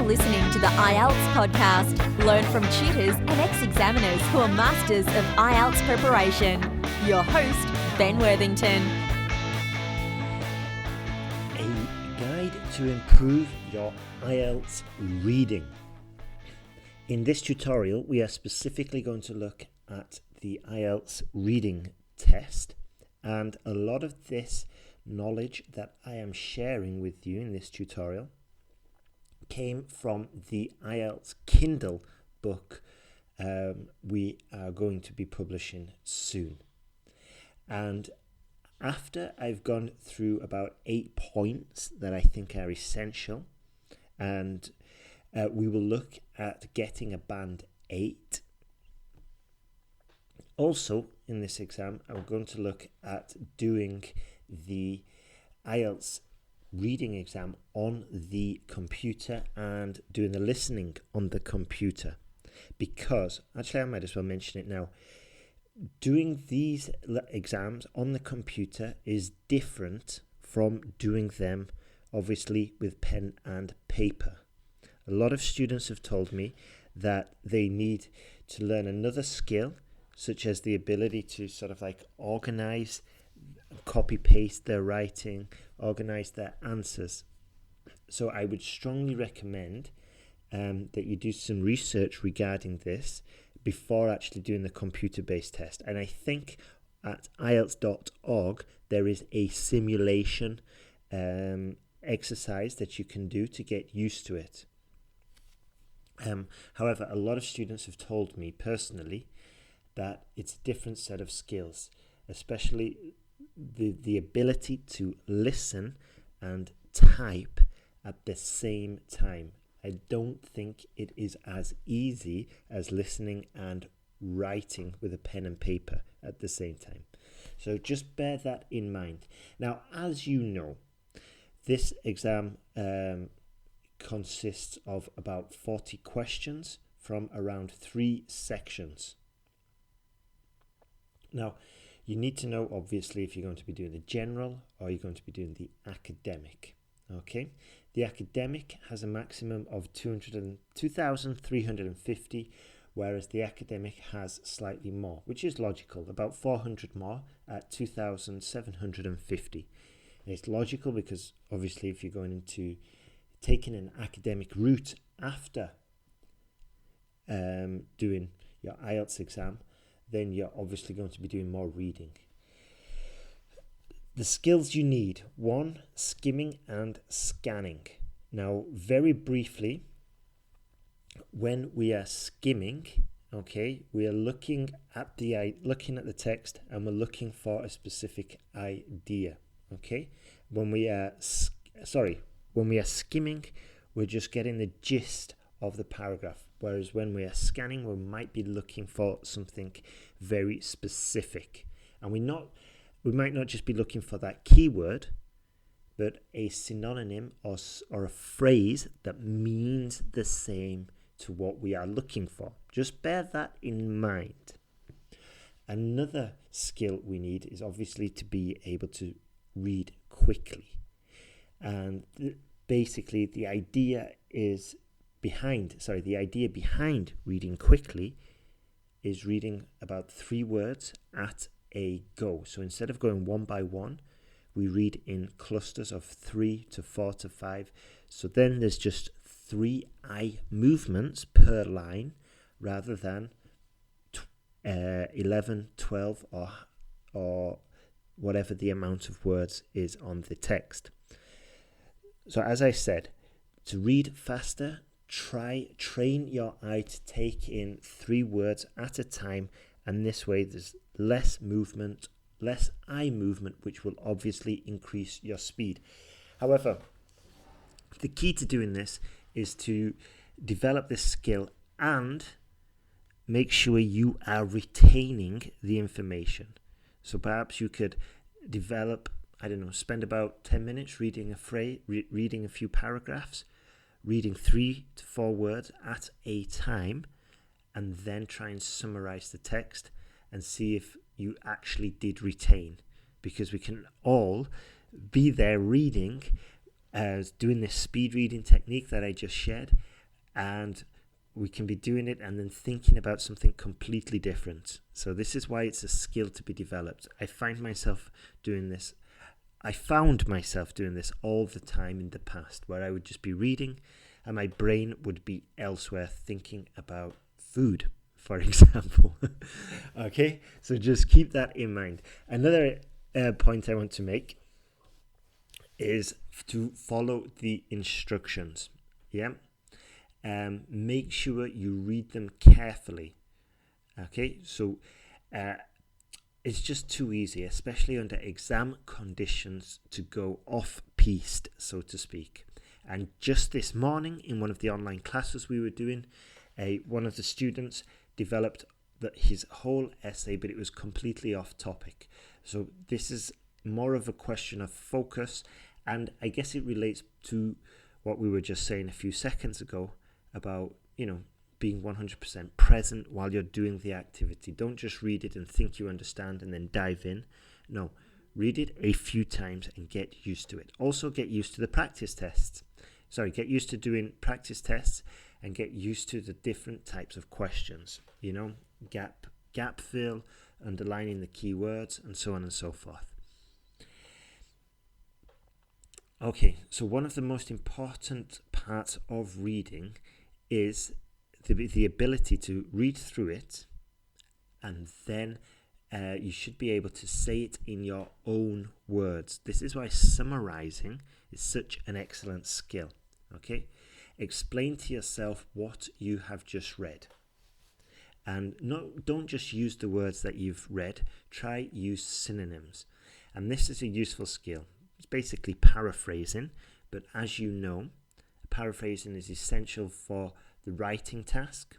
listening to the IELTS podcast. Learn from tutors and ex-examiners who are masters of IELTS preparation. Your host, Ben Worthington. A guide to improve your IELTS reading. In this tutorial, we are specifically going to look at the IELTS reading test, and a lot of this knowledge that I am sharing with you in this tutorial came from the IELTS Kindle book we are going to be publishing soon. And after I've gone through about 8 points that I think are essential, and we will look at getting a band 8. Also, in this exam, I'm going to look at doing the IELTS reading exam on the computer and doing the listening on the computer. Because, actually I might as well mention it now, doing these exams on the computer is different from doing them obviously with pen and paper. A lot of students have told me that they need to learn another skill, such as the ability to sort of like organize, copy paste their writing, organize their answers. So I would strongly recommend that you do some research regarding this before actually doing the computer-based test. And I think at IELTS.org there is a simulation exercise that you can do to get used to it. However, a lot of students have told me personally that it's a different set of skills, especially the ability to listen and type at the same time. I don't think it is as easy as listening and writing with a pen and paper at the same time. So just bear that in mind. Now, as you know, this exam consists of about 40 questions from around 3 sections. Now, you need to know, obviously, if you're going to be doing the general or you're going to be doing the academic. Okay, the academic has a maximum of 2,350, whereas the academic has slightly more, which is logical, about 400 more at 2,750. And it's logical because, obviously, if you're going into taking an academic route after doing your IELTS exam, then you're obviously going to be doing more reading. The skills you need: 1, skimming and scanning. Now, very briefly, when we are skimming, okay, we are looking at the text and we're looking for a specific idea. Okay, when we are skimming, we're just getting the gist of the paragraph. Whereas when we are scanning, we might be looking for something very specific. And we might not just be looking for that keyword, but a synonym or a phrase that means the same to what we are looking for. Just bear that in mind. Another skill we need is obviously to be able to read quickly. And basically the idea behind reading quickly is reading about 3 words at a go. So instead of going one by one, we read in clusters of 3 to 4 to 5. So then there's just 3 eye movements per line rather than 11, 12 or whatever the amount of words is on the text. So as I said, to read faster, train your eye to take in 3 words at a time, and this way there's less eye movement, which will obviously increase your speed. However, the key to doing this is to develop this skill and make sure you are retaining the information. So perhaps you could spend about 10 minutes reading reading a few paragraphs, reading 3 to 4 words at a time, and then try and summarize the text and see if you actually did retain. Because we can all be there reading, doing this speed reading technique that I just shared, and we can be doing it and then thinking about something completely different. So this is why it's a skill to be developed. I found myself doing this all the time in the past, where I would just be reading and my brain would be elsewhere thinking about food, for example. Okay, so just keep that in mind. Another point I want to make is to follow the instructions. Yeah. Make sure you read them carefully. Okay, so it's just too easy, especially under exam conditions, to go off-piste, so to speak. And just this morning, in one of the online classes we were doing, one of the students developed his whole essay, but it was completely off topic. So this is more of a question of focus, and I guess it relates to what we were just saying a few seconds ago about, being 100% present while you're doing the activity. Don't just read it and think you understand and then dive in. No, read it a few times and get used to it. Also get used to the practice tests. Get used to doing practice tests and get used to the different types of questions. Gap fill, underlining the key words, and so on and so forth. Okay, so one of the most important parts of reading is the ability to read through it, and then you should be able to say it in your own words. This is why summarizing is such an excellent skill. Okay, explain to yourself what you have just read, and don't just use the words that you've read. Try use synonyms, and this is a useful skill. It's basically paraphrasing, but as you know, paraphrasing is essential for the writing task,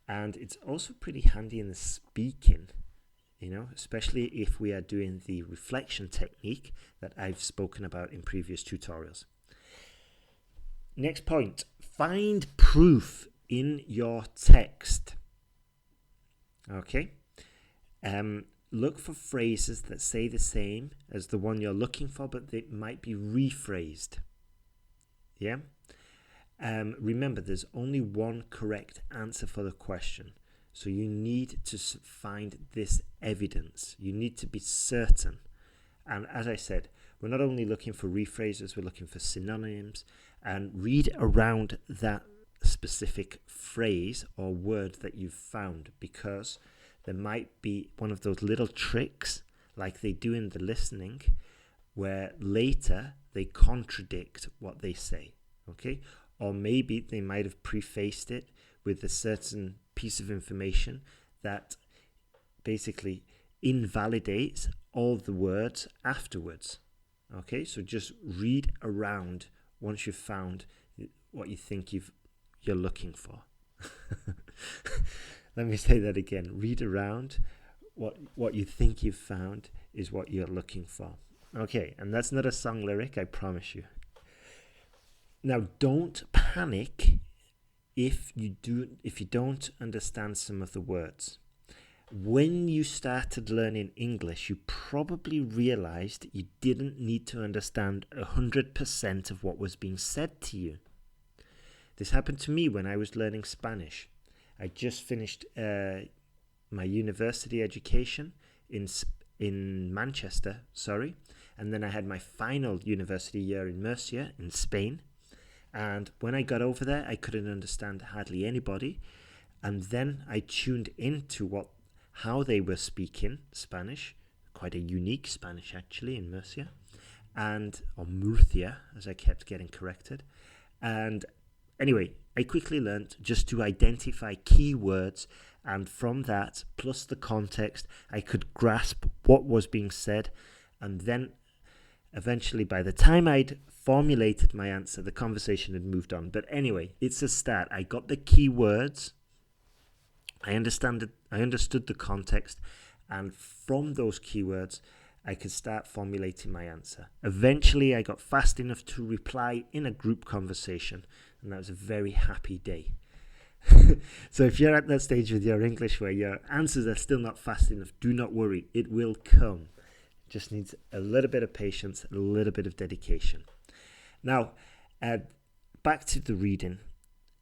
and it's also pretty handy in the speaking, especially if we are doing the reflection technique that I've spoken about in previous tutorials. Next point, find proof in your text. Okay, look for phrases that say the same as the one you're looking for, but they might be rephrased. Yeah. Remember, there's only one correct answer for the question. So you need to find this evidence. You need to be certain. And as I said, we're not only looking for rephrases, we're looking for synonyms, and read around that specific phrase or word that you've found, because there might be one of those little tricks like they do in the listening where later they contradict what they say. Okay? Or maybe they might have prefaced it with a certain piece of information that basically invalidates all the words afterwards. Okay, so just read around once you've found what you think you're looking for. Let me say that again. Read around what you think you've found is what you're looking for. Okay, and that's not a song lyric, I promise you. Now, don't panic if you don't understand some of the words. When you started learning English, you probably realized you didn't need to understand 100% of what was being said to you. This happened to me when I was learning Spanish. I just finished my university education in Manchester, and then I had my final university year in Murcia in Spain. And when I got over there, I couldn't understand hardly anybody. And then I tuned into how they were speaking Spanish, quite a unique Spanish actually in Murcia, or Murcia, as I kept getting corrected. And anyway, I quickly learned just to identify key words, and from that, plus the context, I could grasp what was being said. And then eventually, by the time I'd formulated my answer, the conversation had moved on. But anyway, it's a start. I got the key words, I understood the context, and from those keywords, I could start formulating my answer. Eventually, I got fast enough to reply in a group conversation, and that was a very happy day. So if you're at that stage with your English where your answers are still not fast enough, do not worry. It will come. It just needs a little bit of patience, a little bit of dedication. Now, back to the reading.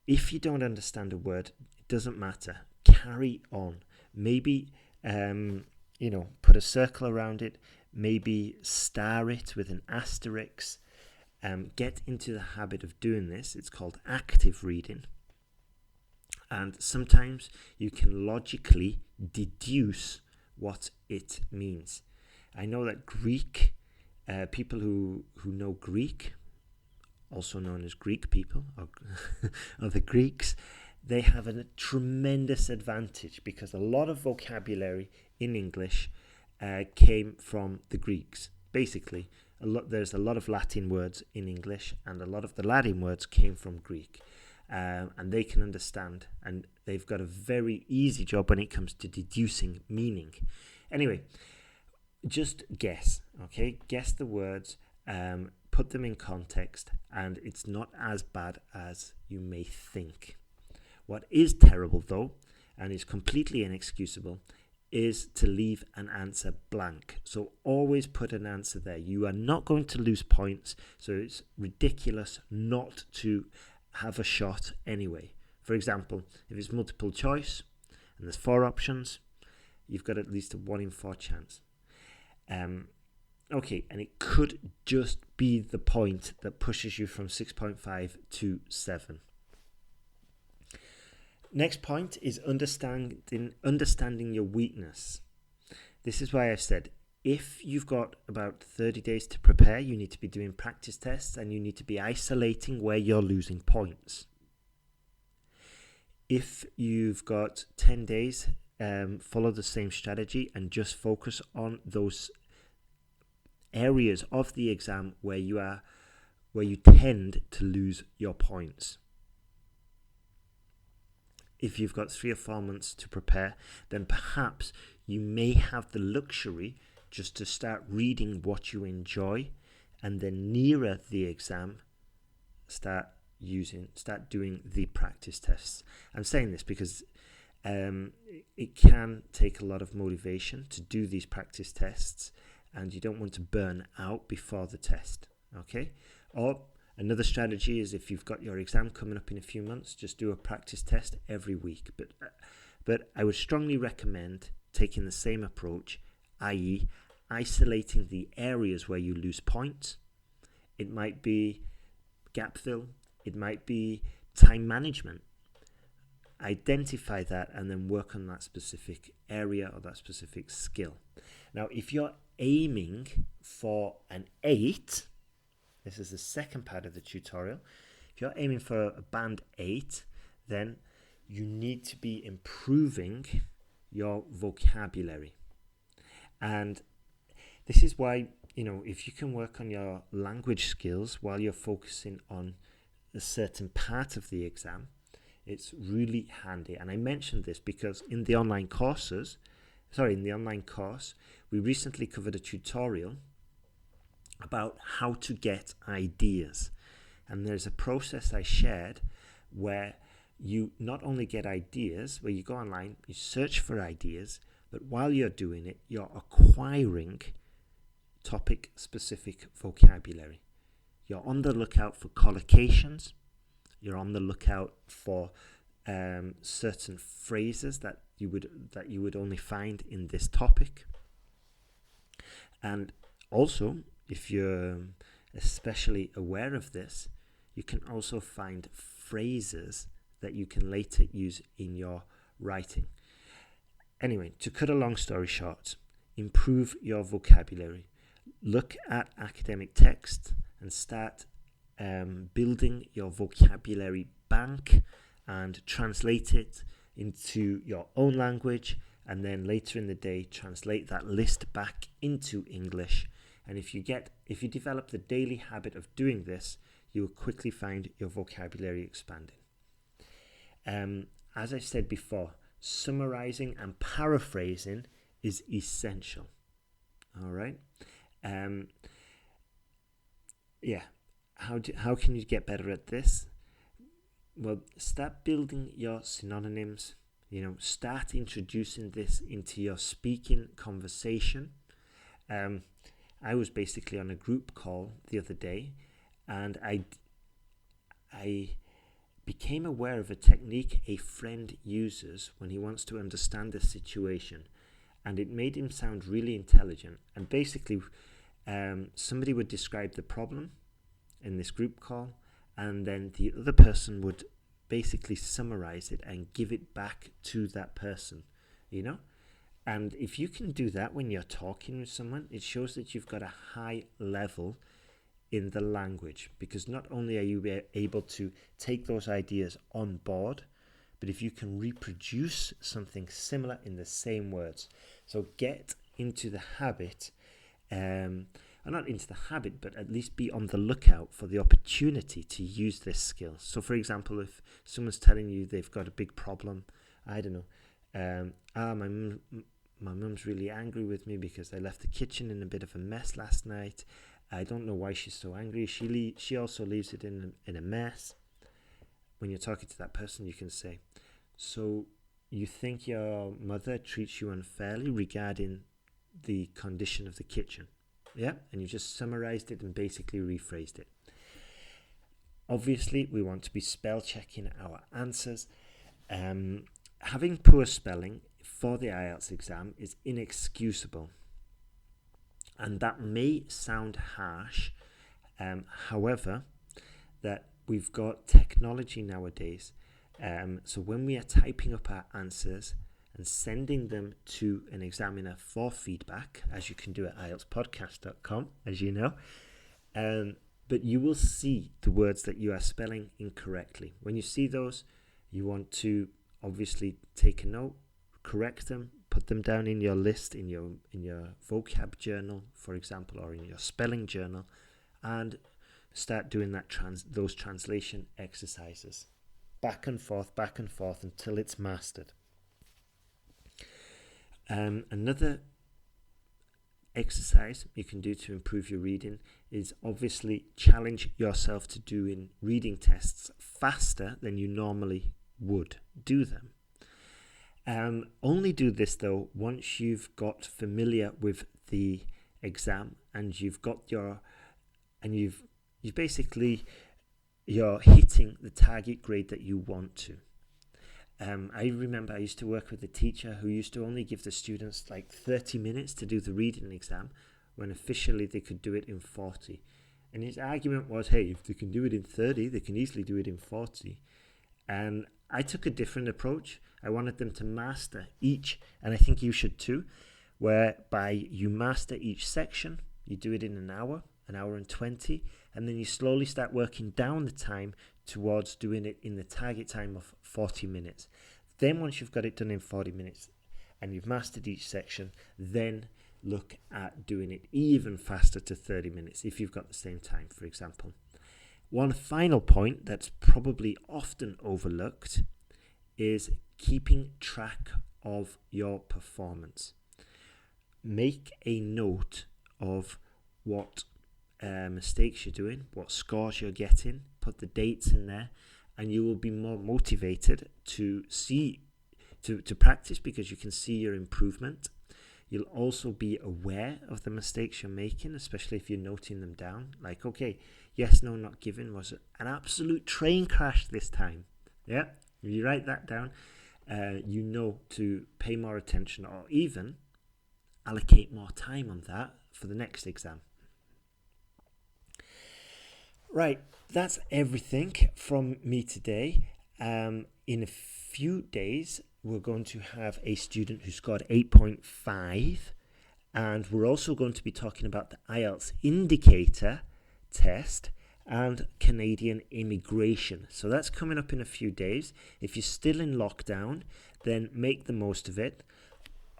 if you don't understand a word, it doesn't matter. Carry on. Maybe, put a circle around it. Maybe star it with an asterisk. Get into the habit of doing this. It's called active reading. And sometimes you can logically deduce what it means. I know that Greek, people who know Greek, also known as Greek people, or the Greeks, they have a tremendous advantage because a lot of vocabulary in English came from the Greeks. Basically, there's a lot of Latin words in English, and a lot of the Latin words came from Greek. And they can understand, and they've got a very easy job when it comes to deducing meaning. Anyway, just guess, okay? Guess the words, put them in context, and it's not as bad as you may think. What is terrible, though, and is completely inexcusable, is to leave an answer blank. So always put an answer there. You are not going to lose points, so it's ridiculous not to have a shot anyway. For example, if it's multiple choice and there's 4 options, you've got at least a 1 in 4 chance. Okay, and it could just be the point that pushes you from 6.5 to 7. Next point is understanding your weakness. This is why I've said, if you've got about 30 days to prepare, you need to be doing practice tests and you need to be isolating where you're losing points. If you've got 10 days, follow the same strategy and just focus on those areas of the exam where you tend to lose your points. If you've got 3 or 4 months to prepare, then perhaps you may have the luxury just to start reading what you enjoy, and then nearer the exam, start doing the practice tests. I'm saying this because it can take a lot of motivation to do these practice tests, and you don't want to burn out before the test, okay? Or another strategy is if you've got your exam coming up in a few months, just do a practice test every week. But I would strongly recommend taking the same approach, i.e. isolating the areas where you lose points. It might be gap fill, it might be time management. Identify that and then work on that specific area or that specific skill. Now, if you're aiming for an 8, this is the second part of the tutorial. If you're aiming for a band 8, then you need to be improving your vocabulary. And this is why, if you can work on your language skills while you're focusing on a certain part of the exam, it's really handy. And I mentioned this because in the online course, we recently covered a tutorial about how to get ideas. And there's a process I shared where you not only get ideas, where you go online, you search for ideas, but while you're doing it, you're acquiring topic-specific vocabulary. You're on the lookout for collocations. You're on the lookout for certain phrases that you would only find in this topic. And also, if you're especially aware of this, you can also find phrases that you can later use in your writing. Anyway, to cut a long story short, improve your vocabulary. Look at academic text and start building your vocabulary bank and translate it into your own language, and then later in the day translate that list back into English. And if you develop the daily habit of doing this, you will quickly find your vocabulary expanding. As I said before, summarizing and paraphrasing is essential. All right. How can you get better at this? Well, start building your synonyms. Start introducing this into your speaking conversation. I was basically on a group call the other day, and I became aware of a technique a friend uses when he wants to understand a situation, and it made him sound really intelligent. And basically, somebody would describe the problem in this group call, and then the other person would basically summarize it and give it back to that person, you know? And if you can do that when you're talking with someone, it shows that you've got a high level in the language, because not only are you able to take those ideas on board, but if you can reproduce something similar in the same words. So get into the habit, or not into the habit, but at least be on the lookout for the opportunity to use this skill. So for example, if someone's telling you they've got a big problem, I don't know, my mum's really angry with me because I left the kitchen in a bit of a mess last night. I don't know why she's so angry. She also leaves it in a mess. When you're talking to that person, you can say, so you think your mother treats you unfairly regarding the condition of the kitchen? Yeah, and you just summarized it and basically rephrased it. Obviously, we want to be spell checking our answers. Having poor spelling for the IELTS exam is inexcusable. And that may sound harsh, however, that we've got technology nowadays. So when we are typing up our answers and sending them to an examiner for feedback, as you can do at IELTSPodcast.com, as you know, but you will see the words that you are spelling incorrectly. When you see those, you want to obviously take a note, correct them, put them down in your list, in your vocab journal, for example, or in your spelling journal, and start doing those translation exercises back and forth until it's mastered. Another exercise you can do to improve your reading is obviously challenge yourself to doing reading tests faster than you normally would do them. Only do this though once you've got familiar with the exam and you've you're hitting the target grade that you want to. I remember I used to work with a teacher who used to only give the students like 30 minutes to do the reading exam, when officially they could do it in 40. And his argument was, hey, if they can do it in 30, they can easily do it in 40. And I took a different approach. I wanted them to master each, and I think you should too, whereby you master each section, you do it in an hour and 20, and then you slowly start working down the time towards doing it in the target time of 40 minutes. Then once you've got it done in 40 minutes and you've mastered each section, then look at doing it even faster to 30 minutes if you've got the same time, for example. One final point that's probably often overlooked is keeping track of your performance. Make a note of what mistakes you're doing, what scores you're getting, put the dates in there, and you will be more motivated to practice, because you can see your improvement. You'll also be aware of the mistakes you're making, especially if you're noting them down. Like, okay, yes, no, not given was an absolute train crash this time. Yeah, if you write that down, you know to pay more attention, or even allocate more time on that for the next exam. Right, that's everything from me today. In a few days, we're going to have a student who scored 8.5, and we're also going to be talking about the IELTS indicator test and Canadian immigration. So that's coming up in a few days. If you're still in lockdown, then make the most of it.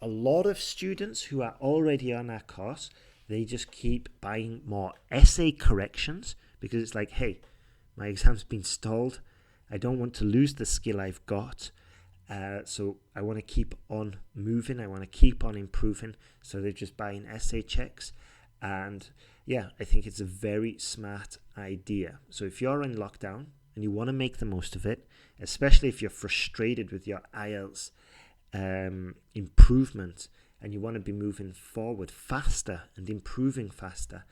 A lot of students who are already on our course, they just keep buying more essay corrections, because it's like, hey, my exam's been stalled. I don't want to lose the skill I've got. So I want to keep on moving. I want to keep on improving. So they're just buying essay checks. And yeah, I think it's a very smart idea. So if you're in lockdown and you want to make the most of it, especially if you're frustrated with your IELTS improvement and you want to be moving forward faster and improving faster,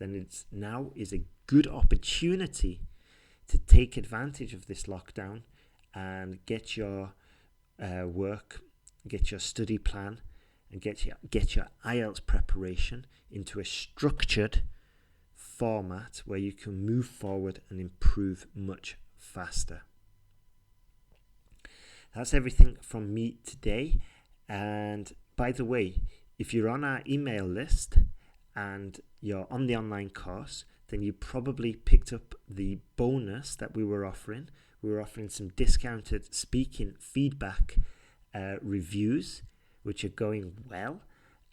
then now is a good opportunity to take advantage of this lockdown and get your work, get your study plan, and get your IELTS preparation into a structured format where you can move forward and improve much faster. That's everything from me today. And by the way, if you're on our email list and you're on the online course, then you probably picked up the bonus that we were offering. We were offering some discounted speaking feedback reviews, which are going well.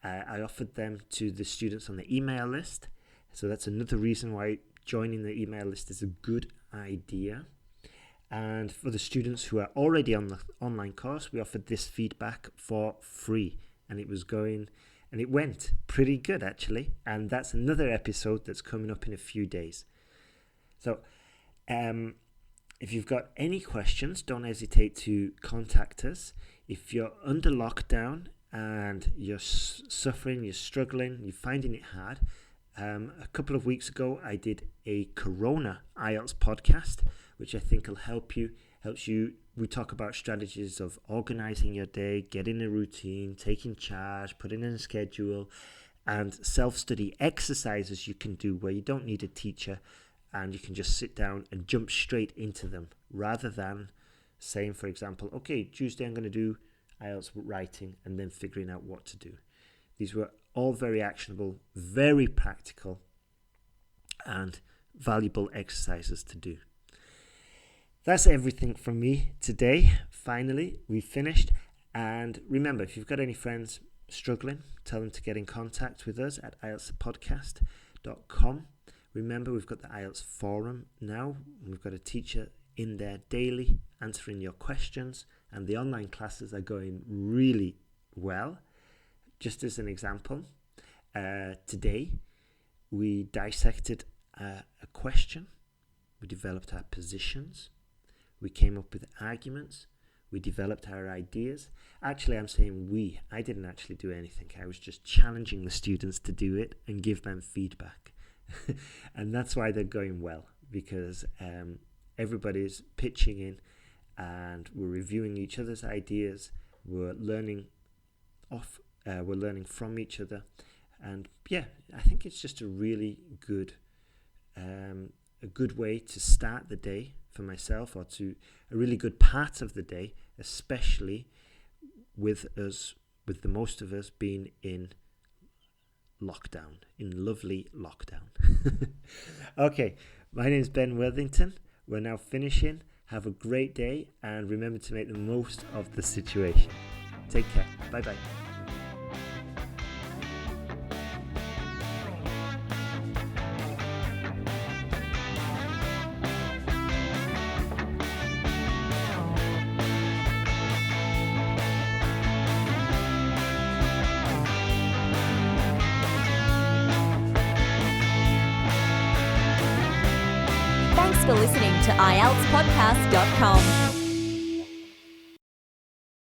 I offered them to the students on the email list. So that's another reason why joining the email list is a good idea. And for the students who are already on the online course, we offered this feedback for free. And it went pretty good, actually. And that's another episode that's coming up in a few days. So if you've got any questions, don't hesitate to contact us. If you're under lockdown and you're suffering, you're struggling, you're finding it hard, a couple of weeks ago I did a Corona IELTS podcast, which I think will helps you. We talk about strategies of organizing your day, getting a routine, taking charge, putting in a schedule, and self-study exercises you can do where you don't need a teacher and you can just sit down and jump straight into them, rather than saying, for example, okay, Tuesday I'm going to do IELTS writing and then figuring out what to do. These were all very actionable, very practical, and valuable exercises to do. That's everything from me today. Finally, we finished. And remember, if you've got any friends struggling, tell them to get in contact with us at IELTSPodcast.com. Remember, we've got the IELTS forum now. We've got a teacher in there daily answering your questions, and the online classes are going really well. Just as an example, today we dissected a question, we developed our positions, we came up with arguments, we developed our ideas. Actually, I'm saying we. I didn't actually do anything. I was just challenging the students to do it and give them feedback. And that's why they're going well, because everybody's pitching in and we're reviewing each other's ideas. We're learning from each other. And yeah, I think it's just a really good way to start the day for myself, or to a really good part of the day, especially with the most of us being in lockdown, in lovely lockdown. Okay, my name is Ben Worthington. We're now finishing. Have a great day, and remember to make the most of the situation. Take care. Bye-bye. Thanks for listening to IELTSPodcast.com.